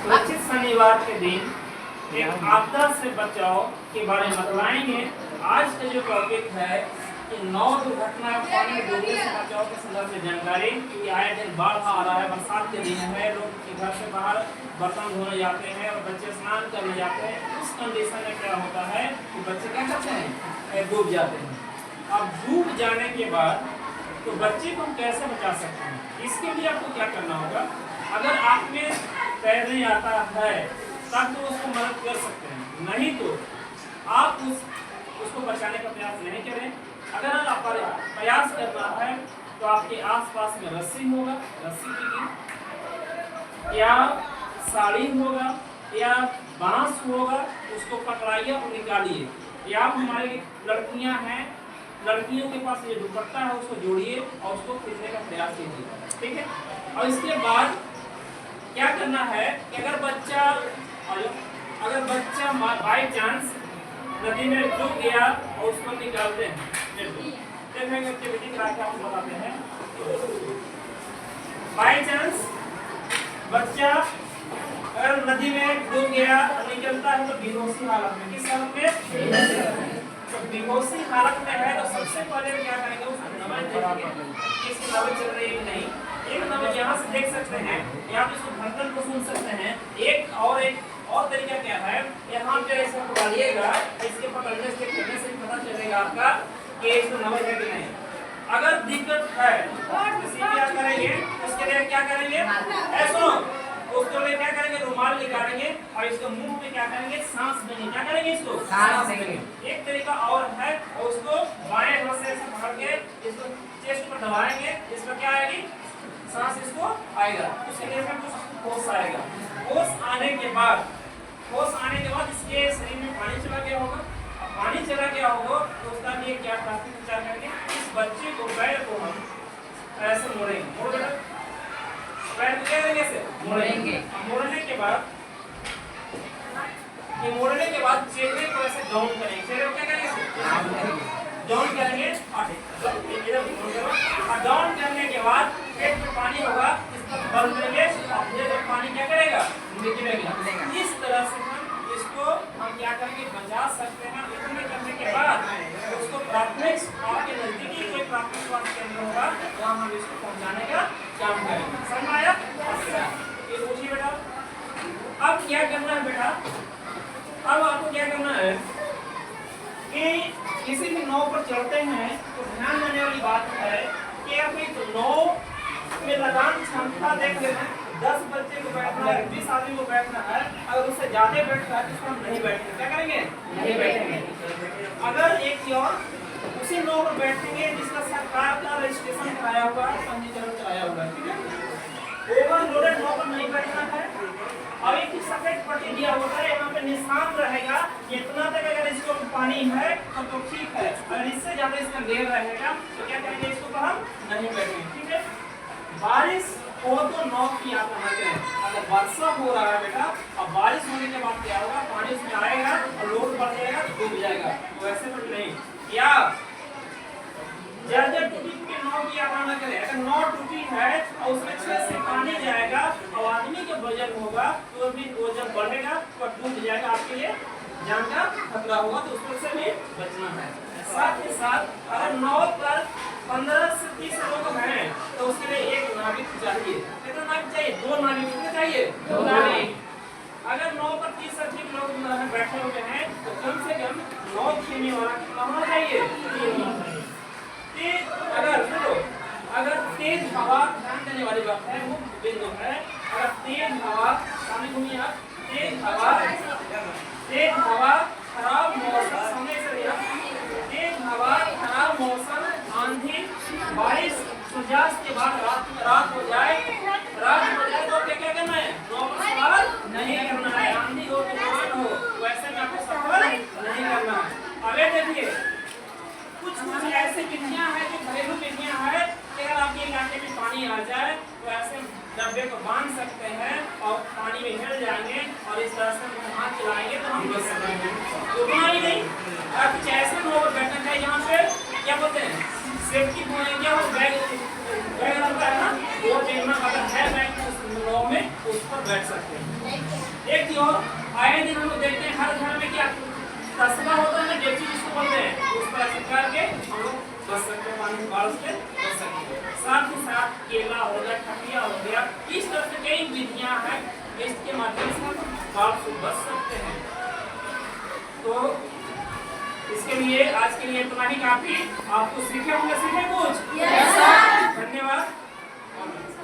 सुरक्षित शनिवार के दिन एक आपदा से बचाव के बारे में बताएंगे। आज का जो टॉपिक है कि 9 दुर्घटना पानी में डूबने से बचाव के संदर्भ में जानकारी। कि आए दिन बाढ़ आ रहा है, बरसात के दिन है, लोग घर से बाहर बर्तन धोने जाते हैं और बच्चे स्नान करने जाते हैं। उस कंडीशन में क्या होता है कि बच्चे क्या करते हैं, डूब जाते हैं। अब डूब जाने के बाद तो बच्चे को हम कैसे बचा सकते हैं, इसके लिए आपको क्या करना होगा। अगर आप में तैरने आता है तब तो उसको मदद कर सकते हैं, नहीं तो आप उसको बचाने का प्रयास नहीं करें। अगर आप प्रयास करना है तो आपके आसपास में रस्सी होगा, रस्सी की या साड़ी होगा या बांस होगा, उसको पकड़ाइए और निकालिए। या हमारी लड़कियां हैं, लड़कियों के पास ये दुपट्टा है, उसको जोड़िए और उसको खींचने का प्रयास कीजिए, ठीक है। और इसके बाद क्या करना है कि अगर बच्चा बाई चांस नदी में डूब गया और उसको निकालते हैं, एक्टिविटी करा के आपको बताते हैं। बाई चांस बच्चा अगर नदी में डूब गया और निकलता है तो बेहोशी हालत में, किस हालत में, तो बेहोशी हालत में है तो सबसे पहले क्या करेंगे, उसको नमज देखेंगे कि इसकी नमज चल रही है कि नहीं। एक नमज यहाँ से देख सकते हैं, यहाँ पे इसको धड़कन को सुन सकते हैं। एक और तरीका क्या है, यहाँ पे ऐसा पकड़िएगा, इसके पकड़ने से करने से पता चलेगा आपका कि इसको नमज है कि नहीं। अगर दिक्कत है तो क्या करेंगे, उसके लिए क्या करेंगे, ऐसा उसके लिए क्या करेंगे, रुमाल निकालेंगे और इसको मुंह में क्या करेंगे, सांस देंगे। क्या करेंगे, इसको सांस देंगे। एक तरीका और है, और उसको बाएं हाथ से ऐसे पकड़ के इसको चेस्ट पर दबाएंगे, इसमें क्या आएगी, सांस इसको आएगा। उसके लिए कुछ होश आएगा। होश आने के बाद इसके शरीर में पानी चला गया होगा। पानी चला गया होगा तो उसका लिए क्या प्राथमिक उपचार करेंगे, इस बच्चे को पैर को हम ऐसे मोड़ेंगे, पैर को क्या करेंगे, ऐसे मोड़ेंगे। मोड़ने के बाद चेहरे को ऐसे डाउन करेंगे। चेहरे को क्या करेंगे, डाउन करेंगे और डाउन करने के बाद पेट में पानी होगा, इसको बंद करेंगे और पानी क्या करेगा, निकलेगा। इस तरह से हम क्या करेंगे, बचा सकते हैं। इतने करने के बाद उसको प्राथमिक आपके नजदीकी कोई प्राथमिक स्वास्थ्य केंद्र होगा, वहाँ हम इसको पहुँचाने का काम करेंगे। समझ में आया? ये पूछिए बेटा। अब क्या करना है बेटा, अब आपको क्या करना है कि किसी भी नाव पर चढ़ते हैं तो ध्यान देने वाली बात है कि आप एक नाव में लगान क्षमता देख लेते हैं। 10 बच्चे को बैठना है, 20 आदमी को बैठना है, अगर उससे ज्यादा बैठता है तो हम नहीं बैठेंगे। क्या करेंगे, नहीं बैठेंगे। अगर एक और उसी नाव पर बैठेंगे जिसका सरकार का रजिस्ट्रेशन कराया हुआ है, पंजीकरण कराया हुआ है, ठीक है। ओवरलोडेड नाव पर नहीं बैठना है। और एक सफेद पट्टी दिया होता है, यहाँ पे निशान रहेगा इतना तक अगर इसको पानी है तो ठीक है, अगर इससे ज्यादा इसका घेर रहेगा तो क्या करेंगे, इसको तो हम नहीं बैठेंगे, ठीक है। बारिश हो तो नाव की यात्रा न करें। अगर वर्षा हो रहा है बेटा, अब बारिश होने के बाद क्या होगा, पानी उसमें आएगा और लोड बढ़ जाएगा तो डूब जाएगा, तो ऐसे तो नहीं। या जर्जर टूटी के नाव की यात्रा न करें। अगर नाव टूटी है और उसमें 6 से पानी जाएगा और आदमी के वजन होगा तो भी वजन बढ़ेगा तो डूब जाएगा, आपके लिए जान का खतरा होगा, तो उसमें से भी बचना है। साथ ही साथ अगर नाव पर 15 से 30 लोग हैं तो उसके लिए एक नाविक चाहिए। कितना नाविक चाहिए, 2 नाविक। कितने चाहिए, 2 नाविक। अगर नाव पर 30 से अधिक लोग बैठे हुए हैं तो कम से कम नाव खींचने वाला कितना होना चाहिए, अगर तेज हवा, ध्यान देने वाली बात है, वो बिंदु है। अगर तेज हवा, सामने घूमिए आप, तेज हवा खराब मौसम, सामने से तेज हवा खराब मौसम, आंधी, बारिश, सूर्यास्त के बाद रात हो जाए तो क्या करना है, सफर नहीं करना है। आंधी हो, तूफान हो, वैसे में आपको सफर नहीं करना है। अबे देखिए कुछ ऐसे विधियां हैं जो घरेलू विधियां हैं कि अगर आपके इलाके में पानी आ जाए तो ऐसे डब्बे को बांध सकते हैं और पानी में हिल जाएंगे और इस तरह से हाथ चलाएंगे तो हम बच सकेंगे। उतना ही नहीं, कुछ ऐसे लोग बैठना चाहिए जहाँ पे क्या बोलते हैं, सेफ्टी क्या हो, बैग है ना, वो देखना अगर है बैग में उस पर बैठ सकते हैं। एक चीज और, आए दिन हम लोग देखते हैं हर घर में क्या तसला होता है ना, डेगची जिसको बोलते हैं, उस पर ऐसे करके हम लोग बच सकते हैं, पानी बाढ़ से बच सकते हैं। साथ ही साथ केला हो गया, ठकिया हो गया, इस तरह से कई विधियां हैं इसके माध्यम से हम बाढ़ से बच सकते हैं। तो इसके लिए आज के लिए इतना ही काफी। आपको सीखे होंगे, सीखे कुछ? Yes sir. धन्यवाद।